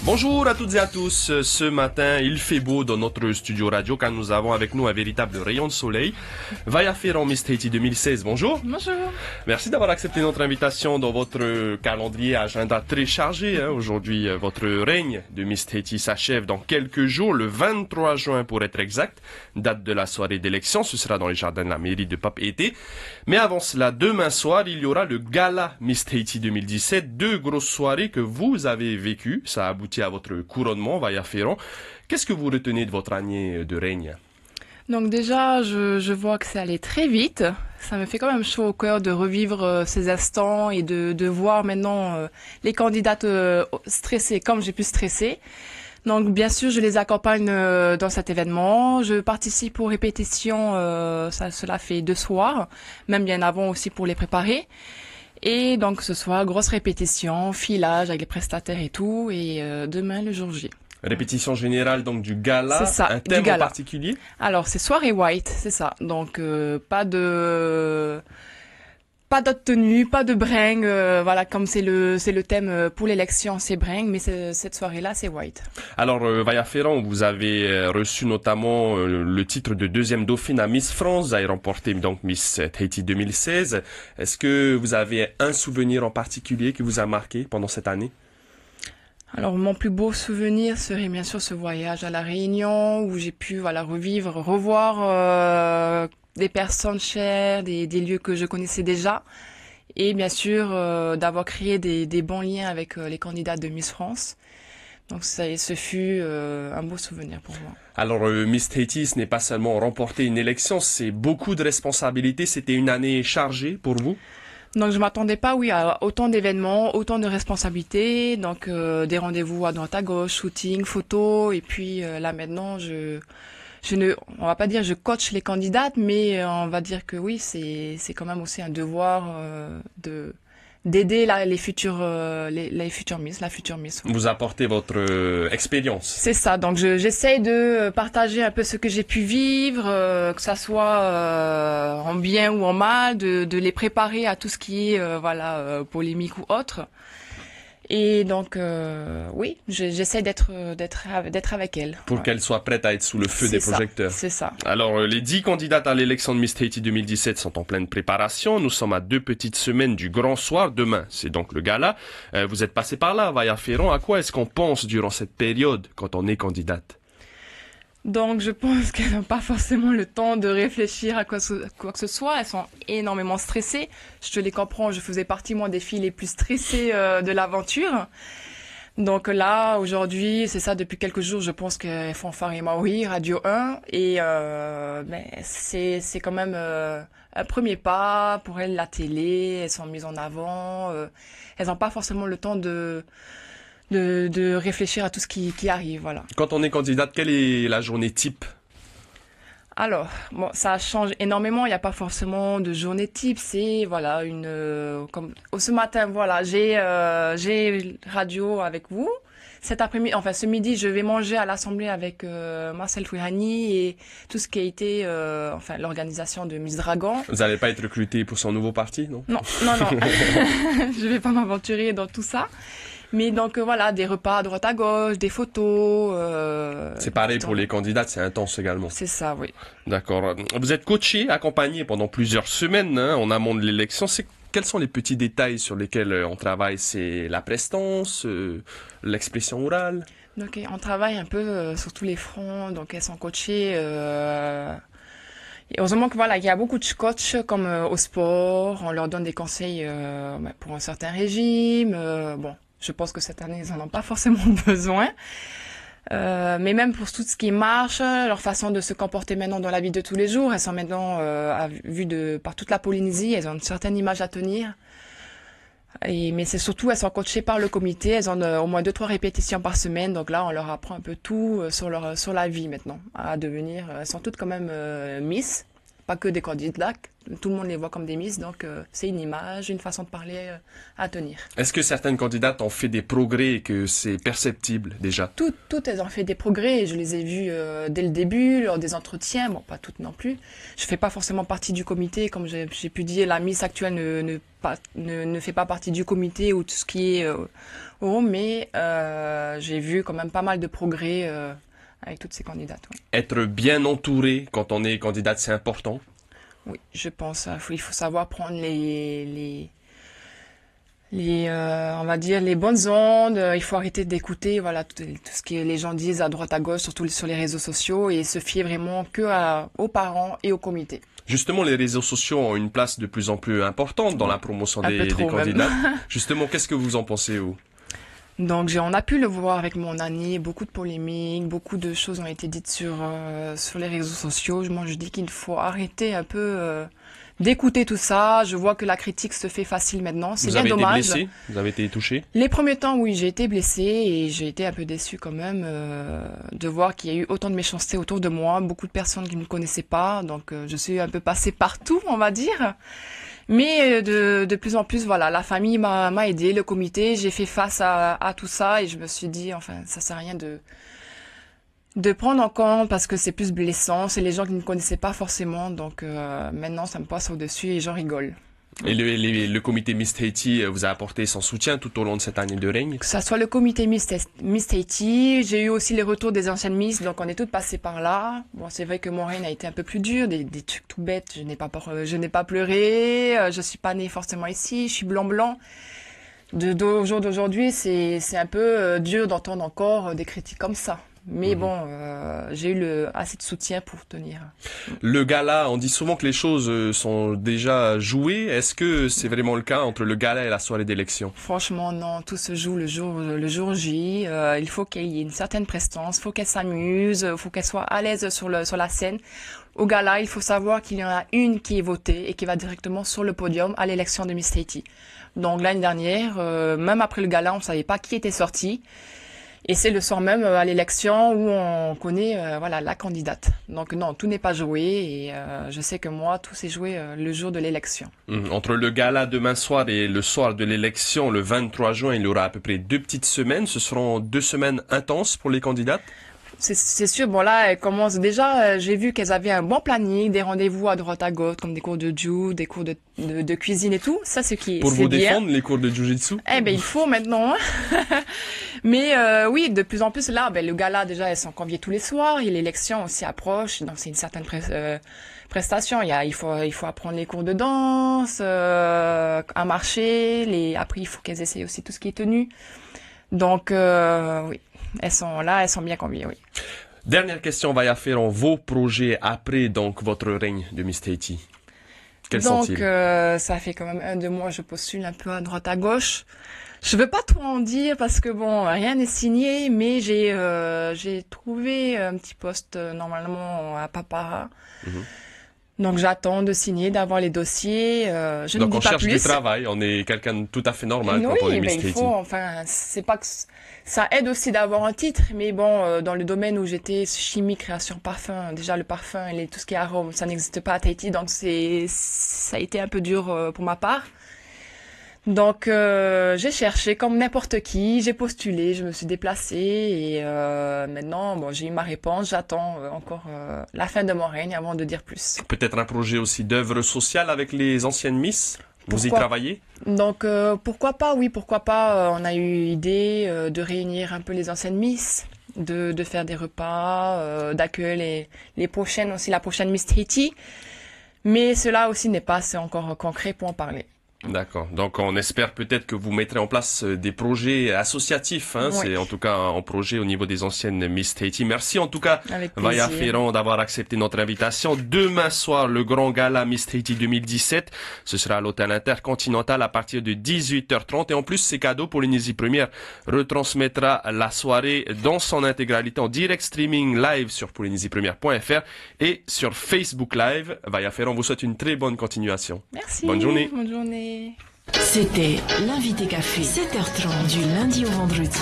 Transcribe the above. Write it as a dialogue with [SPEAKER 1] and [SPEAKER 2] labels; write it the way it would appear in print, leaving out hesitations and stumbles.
[SPEAKER 1] Bonjour à toutes et à tous. Ce matin, il fait beau dans notre studio radio car nous avons avec nous un véritable rayon de soleil. Vaya Ferrand Miss Tahiti 2016, bonjour.
[SPEAKER 2] Bonjour.
[SPEAKER 1] Merci d'avoir accepté notre invitation dans votre calendrier agenda très chargé. Aujourd'hui, votre règne de Miss Tahiti s'achève dans quelques jours, le 23 juin pour être exact. Date de la soirée d'élection, ce sera dans les jardins de la mairie de Papeete. Mais avant cela, demain soir, il y aura le gala Miss Tahiti 2017. Deux grosses soirées que vous avez vécues. Ça a abouti à votre couronnement, Vaya Ferrand. Qu'est-ce que vous retenez de votre année de règne?
[SPEAKER 2] Donc déjà, je vois que c'est allé très vite. Ça me fait quand même chaud au cœur de revivre ces instants et de voir maintenant les candidates stressées comme j'ai pu stresser. Donc bien sûr, je les accompagne dans cet événement. Je participe aux répétitions, cela fait 2 soirs, même bien avant aussi pour les préparer. Et donc ce soir, grosse répétition, filage avec les prestataires et tout, et demain le jour J.
[SPEAKER 1] Répétition générale donc du gala,
[SPEAKER 2] C'est ça,
[SPEAKER 1] un thème
[SPEAKER 2] du gala.
[SPEAKER 1] en particulier?
[SPEAKER 2] Alors c'est soirée white, c'est ça. Donc pas d'autres tenues, pas de bring, voilà, comme c'est le thème pour l'élection, c'est bring, mais cette soirée-là c'est white.
[SPEAKER 1] Alors Vaya Ferrand, vous avez reçu notamment le titre de deuxième dauphine à Miss France, vous avez remporté donc Miss Tahiti 2016. Est-ce que vous avez un souvenir en particulier qui vous a marqué pendant cette année?
[SPEAKER 2] Alors mon plus beau souvenir serait bien sûr ce voyage à La Réunion où j'ai pu revoir des personnes chères, des lieux que je connaissais déjà et bien sûr d'avoir créé des bons liens avec les candidats de Miss France. Donc ce fut un beau souvenir pour moi.
[SPEAKER 1] Alors Miss Tahiti, ce n'est pas seulement remporter une élection, c'est beaucoup de responsabilités. C'était une année chargée pour vous?
[SPEAKER 2] Donc je m'attendais pas, oui, à autant d'événements, autant de responsabilités, donc des rendez-vous à droite à gauche, shooting, photos, et puis là maintenant on va pas dire je coach les candidates, mais on va dire que oui, c'est quand même aussi un devoir d'aider les futures Miss, la future Miss.
[SPEAKER 1] Vous apportez votre expérience.
[SPEAKER 2] C'est ça, donc j'essaye de partager un peu ce que j'ai pu vivre, que ça soit en bien ou en mal, de les préparer à tout ce qui est polémique ou autre. Et donc oui, j'essaie d'être avec elle.
[SPEAKER 1] Pour qu'elle soit prête à être sous le feu des projecteurs.
[SPEAKER 2] C'est ça.
[SPEAKER 1] Alors, les 10 candidates à l'élection de Miss Tahiti 2017 sont en pleine préparation. Nous sommes à 2 petites semaines du grand soir. Demain, c'est donc le gala. Vous êtes passé par là, Vaya Ferrand. À quoi est-ce qu'on pense durant cette période quand on est candidate?
[SPEAKER 2] Donc je pense qu'elles n'ont pas forcément le temps de réfléchir à quoi que ce soit. Elles sont énormément stressées. Je te les comprends, je faisais partie moi des filles les plus stressées de l'aventure. Donc là, aujourd'hui, c'est ça, depuis quelques jours, je pense qu'elles font Fanfare Maori, Radio 1. Et c'est quand même un premier pas pour elles, la télé. Elles sont mises en avant. Elles n'ont pas forcément le temps de réfléchir à tout ce qui arrive, voilà.
[SPEAKER 1] Quand on est candidate, quelle est la journée type?
[SPEAKER 2] Alors, bon, ça change énormément. Il n'y a pas forcément de journée type. C'est voilà comme ce matin, voilà, j'ai radio avec vous. Cet après-midi, enfin ce midi, je vais manger à l'Assemblée avec Marcel Fouihani et tout ce qui a été l'organisation de Miss Dragon.
[SPEAKER 1] Vous n'allez pas être recruté pour son nouveau parti, non?
[SPEAKER 2] Non. Je vais pas m'aventurer dans tout ça. Mais donc voilà, des repas à droite à gauche, des photos.
[SPEAKER 1] C'est pareil pour les candidates, c'est intense également.
[SPEAKER 2] C'est ça, oui.
[SPEAKER 1] D'accord. Vous êtes coaché, accompagné pendant plusieurs semaines en amont de l'élection. Quels sont les petits détails sur lesquels on travaille? C'est la prestance, l'expression orale?
[SPEAKER 2] Donc on travaille un peu sur tous les fronts. Donc elles sont coachées. Et heureusement que voilà, il y a beaucoup de coachs comme au sport. On leur donne des conseils pour un certain régime. Bon. Je pense que cette année, ils n'en ont pas forcément besoin. Mais même pour tout ce qui marche, leur façon de se comporter maintenant dans la vie de tous les jours, elles sont maintenant vues par toute la Polynésie, elles ont une certaine image à tenir. Mais c'est surtout, elles sont coachées par le comité, elles ont au moins 2-3 répétitions par semaine. Donc là, on leur apprend un peu tout sur la vie maintenant, à devenir. Elles sont toutes quand même Miss pas que des candidats. Tout le monde les voit comme des Miss, donc c'est une image, une façon de parler à tenir.
[SPEAKER 1] Est-ce que certaines candidates ont fait des progrès et que c'est perceptible déjà?
[SPEAKER 2] Toutes elles ont fait des progrès. Je les ai vues dès le début, lors des entretiens. Bon, pas toutes non plus. Je fais pas forcément partie du comité, comme j'ai pu dire. La Miss actuelle ne fait pas partie du comité ou tout ce qui est mais j'ai vu quand même pas mal de progrès avec toutes ces candidates. Ouais.
[SPEAKER 1] Être bien entouré quand on est candidate, c'est important?
[SPEAKER 2] Oui, je pense. Il faut savoir prendre on va dire les bonnes ondes. Il faut arrêter d'écouter, voilà, tout ce que les gens disent à droite à gauche, surtout sur les réseaux sociaux, et se fier vraiment aux parents et au comité.
[SPEAKER 1] Justement, les réseaux sociaux ont une place de plus en plus importante dans la promotion des candidats. Justement, qu'est-ce que vous en pensez, vous?
[SPEAKER 2] Donc, on a pu le voir avec mon année, beaucoup de polémiques, beaucoup de choses ont été dites sur les réseaux sociaux. Moi, je dis qu'il faut arrêter un peu d'écouter tout ça. Je vois que la critique se fait facile maintenant. C'est bien dommage.
[SPEAKER 1] Vous avez été blessé? Vous avez été touché?
[SPEAKER 2] Les premiers temps, oui, j'ai été blessée et j'ai été un peu déçue quand même de voir qu'il y a eu autant de méchanceté autour de moi, beaucoup de personnes qui ne me connaissaient pas. Donc, je suis un peu passée partout, on va dire. Mais de plus en plus, voilà, la famille m'a aidé, le comité, j'ai fait face à tout ça et je me suis dit, enfin, ça sert à rien de prendre en compte parce que c'est plus blessant, c'est les gens qui ne me connaissaient pas forcément, donc maintenant ça me passe au-dessus et j'en rigole.
[SPEAKER 1] Et le comité Miss Tahiti vous a apporté son soutien tout au long de cette année de règne?
[SPEAKER 2] Que ça soit le comité Miss Tahiti, j'ai eu aussi les retours des anciennes Miss, donc on est toutes passées par là. Bon, c'est vrai que mon règne a été un peu plus dur, des trucs tout bêtes, je n'ai pas pleuré, je suis pas née forcément ici, je suis blanc. Au jour d'aujourd'hui, c'est un peu dur d'entendre encore des critiques comme ça. Mais bon, j'ai eu assez de soutien pour tenir.
[SPEAKER 1] Le gala, on dit souvent que les choses sont déjà jouées. Est-ce que c'est vraiment le cas entre le gala et la soirée d'élection?
[SPEAKER 2] Franchement, non. Tout se joue le jour J. Il faut qu'il y ait une certaine prestance. Il faut qu'elle s'amuse. Il faut qu'elle soit à l'aise sur la scène. Au gala, il faut savoir qu'il y en a une qui est votée et qui va directement sur le podium à l'élection de Miss Tahiti. Donc l'année dernière, même après le gala, on savait pas qui était sorti. Et c'est le soir même à l'élection où on connaît la candidate. Donc non, tout n'est pas joué et je sais que moi, tout s'est joué le jour de l'élection.
[SPEAKER 1] Entre le gala demain soir et le soir de l'élection, le 23 juin, il y aura à peu près 2 petites semaines. Ce seront 2 semaines intenses pour les candidates?
[SPEAKER 2] C'est sûr, bon là, elles commencent déjà, j'ai vu qu'elles avaient un bon planning, des rendez-vous à droite à gauche, comme des cours de jiu, des cours de cuisine et tout. Ça, c'est qui est
[SPEAKER 1] Pour vous
[SPEAKER 2] bien.
[SPEAKER 1] défendre, les cours de jiu-jitsu?
[SPEAKER 2] Eh ben, il faut maintenant. Mais oui, de plus en plus, là, le gala, déjà, elles sont conviées tous les soirs, et l'élection aussi approche, donc c'est une certaine prestation. Il faut apprendre les cours de danse, à marcher, après, il faut qu'elles essayent aussi tout ce qui est tenue. Donc, oui. Elles sont bien conviées, oui.
[SPEAKER 1] Dernière question, Vaya Ferron, vos projets après donc votre règne de Miss Tahiti, quels sont-ils?
[SPEAKER 2] Ça fait quand même 2 mois, je postule un peu à droite à gauche. Je veux pas trop en dire parce que bon, rien n'est signé, mais j'ai trouvé un petit poste normalement à Papara. Donc j'attends de signer, d'avoir les dossiers. Je ne dis pas plus. Donc on
[SPEAKER 1] cherche du travail, on est quelqu'un de tout à fait normal quand on est Miss Tahiti.
[SPEAKER 2] Il faut, enfin, c'est pas que ça aide aussi d'avoir un titre, mais bon, dans le domaine où j'étais, chimie, création, parfum, déjà le parfum et tout ce qui est arôme, ça n'existe pas à Tahiti, donc ça a été un peu dur pour ma part. Donc j'ai cherché comme n'importe qui, j'ai postulé, je me suis déplacée et maintenant bon, j'ai eu ma réponse, j'attends encore la fin de mon règne avant de dire plus.
[SPEAKER 1] Peut-être un projet aussi d'œuvre sociale avec les anciennes Miss? Vous y travaillez?
[SPEAKER 2] Donc pourquoi pas, oui, pourquoi pas. On a eu l'idée de réunir un peu les anciennes Miss, de faire des repas, d'accueillir les prochaines aussi, la prochaine Miss Tahiti. Mais cela aussi n'est pas assez encore concret pour en parler.
[SPEAKER 1] D'accord. Donc on espère peut-être que vous mettrez en place des projets associatifs. Hein. Oui. C'est en tout cas un projet au niveau des anciennes Miss Tahiti. Merci en tout cas, Vaya Ferron, d'avoir accepté notre invitation. Demain soir, le grand gala Miss Tahiti 2017. Ce sera à l'hôtel Intercontinental à partir de 18h30. Et en plus, c'est cadeau. Polynésie Première retransmettra la soirée dans son intégralité en direct streaming live sur polynésie-première.fr et sur Facebook Live. Vaya Ferron vous souhaite une très bonne continuation.
[SPEAKER 2] Merci.
[SPEAKER 1] Bonne journée.
[SPEAKER 2] Bonne journée.
[SPEAKER 3] C'était l'invité café, 7h30 du lundi au vendredi.